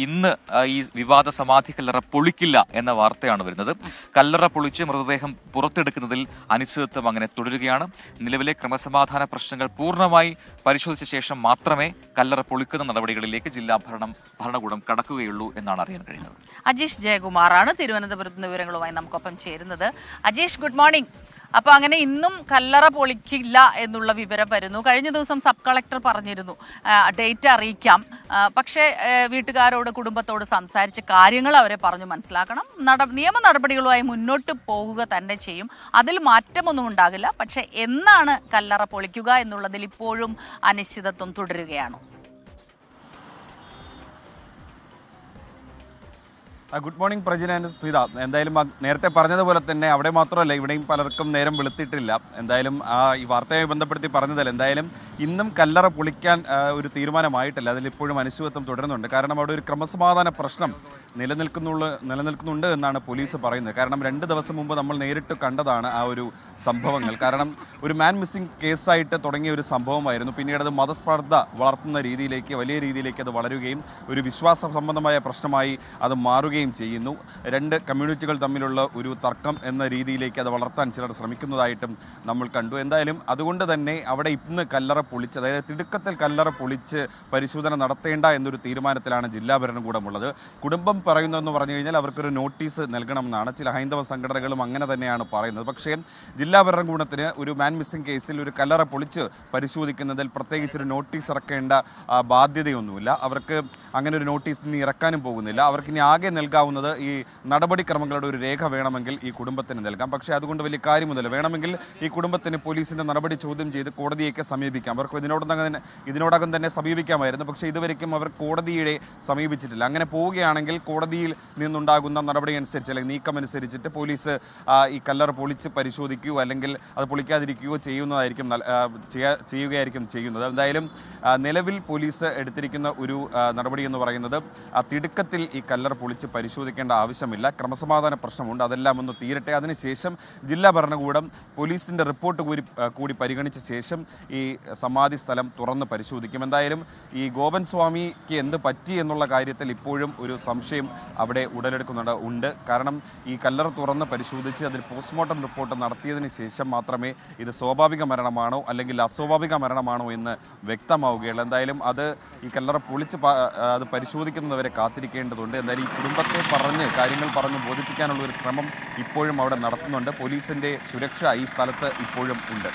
ഇന്ന് ഈ വിവാദ സമാധി കല്ലറ പൊളിക്കില്ല എന്ന വാർത്തയാണ് വരുന്നത്. കല്ലറ പൊളിച്ച് മൃതദേഹം പുറത്തെടുക്കുന്നതിൽ അനിശ്ചിതത്വം അങ്ങനെ തുടരുകയാണ്. നിലവിലെ ക്രമസമാധാന പ്രശ്നങ്ങൾ പൂർണ്ണമായി പരിശോധിച്ച ശേഷം മാത്രമേ കല്ലറ പൊളിക്കുന്ന നടപടികളിലേക്ക് ജില്ലാ ഭരണകൂടം കടക്കുകയുള്ളൂ എന്നാണ് അറിയാൻ കഴിയുന്നത്. അജീഷ് ജയകുമാറാണ് തിരുവനന്തപുരത്ത് നിന്ന് വിവരങ്ങളുമായി നമുക്കൊപ്പം ചേരുന്നത്. Ajeesh, good morning. അപ്പോൾ അങ്ങനെ ഇന്നും കല്ലറ പൊളിക്കില്ല എന്നുള്ള വിവരം വരുന്നു. കഴിഞ്ഞ ദിവസം സബ് കളക്ടർ പറഞ്ഞിരുന്നു ഡേറ്റ് അറിയിക്കാം. പക്ഷേ വീട്ടുകാരോട് കുടുംബത്തോട് സംസാരിച്ച് കാര്യങ്ങൾ അവരെ പറഞ്ഞു മനസ്സിലാക്കണം. നിയമ നടപടികളുമായി മുന്നോട്ട് പോകുക തന്നെ ചെയ്യും. അതിൽ മാറ്റമൊന്നും ഉണ്ടാകില്ല. പക്ഷേ എന്നാണ് കല്ലറ പൊളിക്കുക എന്നുള്ളതിൽ ഇപ്പോഴും അനിശ്ചിതത്വം തുടരുകയാണ്. Good morning Prajina and Smitha. എന്തായാലും നേരത്തെ പറഞ്ഞതുപോലെ തന്നെ അവിടെ മാത്രമല്ല ഇവിടെയും പലർക്കും നേരം വെളുത്തിട്ടില്ല. എന്തായാലും ഈ വാർത്തയുമായി ബന്ധപ്പെടുത്തി പറഞ്ഞതല്ല, എന്തായാലും ഇന്നും കല്ലറ പൊളിക്കാൻ ഒരു തീരുമാനമായിട്ടില്ല. അതിലിപ്പോഴും അനിശ്ചിതത്വം തുടരുന്നുണ്ട്. കാരണം അവിടെ ഒരു ക്രമസമാധാന പ്രശ്നം നിലനിൽക്കുന്നുണ്ട് എന്നാണ് പോലീസ് പറയുന്നത്. കാരണം 2 ദിവസം മുമ്പ് നമ്മൾ നേരിട്ട് കണ്ടതാണ് ആ ഒരു സംഭവങ്ങൾ. കാരണം ഒരു മാൻ മിസ്സിംഗ് കേസായിട്ട് തുടങ്ങിയ ഒരു സംഭവമായിരുന്നു. പിന്നീട് അത് മതസ്പർദ്ധ വളർത്തുന്ന രീതിയിലേക്ക്, വലിയ രീതിയിലേക്ക് അത് വളരുകയും ഒരു വിശ്വാസ സംബന്ധമായ പ്രശ്നമായി അത് മാറുകയും ചെയ്യുന്നു. 2 കമ്മ്യൂണിറ്റികൾ തമ്മിലുള്ള ഒരു തർക്കം എന്ന രീതിയിലേക്ക് അത് വളർത്താൻ ചിലർ ശ്രമിക്കുന്നതായിട്ടും നമ്മൾ കണ്ടു. എന്തായാലും അതുകൊണ്ട് തന്നെ അവിടെ ഇന്ന് കല്ലറ പൊളിച്ച്, അതായത് തിടുക്കത്തിൽ കല്ലറ പൊളിച്ച് പരിശോധന നടത്തേണ്ട എന്നൊരു തീരുമാനത്തിലാണ് ജില്ലാ ഭരണകൂടമുള്ളത്. കുടുംബം പറയുന്നതെന്ന് പറഞ്ഞു കഴിഞ്ഞാൽ അവർക്കൊരു നോട്ടീസ് നൽകണമെന്നാണ്. ചില ഹൈന്ദവ സംഘടനകളും അങ്ങനെ തന്നെയാണ് പറയുന്നത്. പക്ഷേ ജില്ലാ ഭരണകൂടത്തിന് ഒരു മാൻ മിസ്സിംഗ് കേസിൽ ഒരു കല്ലറ പൊളിച്ച് പരിശോധിക്കുന്നതിൽ പ്രത്യേകിച്ചൊരു നോട്ടീസ് ഇറക്കേണ്ട ബാധ്യതയൊന്നുമില്ല. അവർക്ക് അങ്ങനെ ഒരു നോട്ടീസ് ഇനി ഇറക്കാനും പോകുന്നില്ല. അവർക്കിനി ആകെ നൽകാവുന്നത് ഈ നടപടിക്രമങ്ങളുടെ ഒരു രേഖ വേണമെങ്കിൽ ഈ കുടുംബത്തിന് നൽകാം. പക്ഷേ അതുകൊണ്ട് വലിയ കാര്യമൊന്നുമില്ല. വേണമെങ്കിൽ ഈ കുടുംബത്തിന് പോലീസിൻ്റെ നടപടി ചോദ്യം ചെയ്ത് കോടതിയൊക്കെ സമീപിക്കാം. അവർക്ക് ഇതിനോടകം തന്നെ സമീപിക്കാമായിരുന്നു. പക്ഷേ ഇതുവരെയ്ക്കും അവർ കോടതിയെ സമീപിച്ചിട്ടില്ല. അങ്ങനെ പോവുകയാണെങ്കിൽ കോടതിയിൽ നിന്നുണ്ടാകുന്ന നടപടി അനുസരിച്ച്, അല്ലെങ്കിൽ നീക്കം അനുസരിച്ചിട്ട് പോലീസ് ഈ കല്ലറ പൊളിച്ച് പരിശോധിക്കുകയോ അല്ലെങ്കിൽ അത് പൊളിക്കാതിരിക്കുകയോ ചെയ്യുകയായിരിക്കും ചെയ്യുന്നത്. എന്തായാലും നിലവിൽ പോലീസ് എടുത്തിരിക്കുന്ന ഒരു നടപടി എന്ന് പറയുന്നത് തിടുക്കത്തിൽ ഈ കല്ലറ പൊളിച്ച് പരിശോധിക്കേണ്ട ആവശ്യമില്ല. ക്രമസമാധാന പ്രശ്നമുണ്ട്, അതെല്ലാം ഒന്ന് തീരട്ടെ. അതിനുശേഷം ജില്ലാ ഭരണകൂടം പോലീസിൻ്റെ റിപ്പോർട്ട് കൂടി പരിഗണിച്ച ശേഷം ഈ സമാധി സ്ഥലം തുറന്ന് പരിശോധിക്കും. എന്തായാലും ഈ ഗോപൻ സ്വാമിക്ക് എന്ത് പറ്റി എന്നുള്ള കാര്യത്തിൽ ഇപ്പോഴും ഒരു സംശയം അവിടെ ഉടലെടുക്കുന്നുണ്ട്. കാരണം ഈ കല്ലറ തുറന്ന് പരിശോധിച്ച് അതിൽ പോസ്റ്റ്മോർട്ടം റിപ്പോർട്ട് നടത്തിയതിന് ശേഷം മാത്രമേ ഇത് സ്വാഭാവിക മരണമാണോ അല്ലെങ്കിൽ അസ്വാഭാവിക മരണമാണോ എന്ന് വ്യക്തമാവുകയുള്ളൂ. എന്തായാലും അത് ഈ കല്ലറ പൊളിച്ച് അത് പരിശോധിക്കുന്നവരെ കാത്തിരിക്കേണ്ടതുണ്ട്. എന്തായാലും ഈ കുടുംബത്തെ കാര്യങ്ങൾ പറഞ്ഞ് ബോധിപ്പിക്കാനുള്ള ഒരു ശ്രമം ഇപ്പോഴും അവിടെ നടത്തുന്നുണ്ട്. പോലീസിൻ്റെ സുരക്ഷ ഈ സ്ഥലത്ത് ഇപ്പോഴും ഉണ്ട്.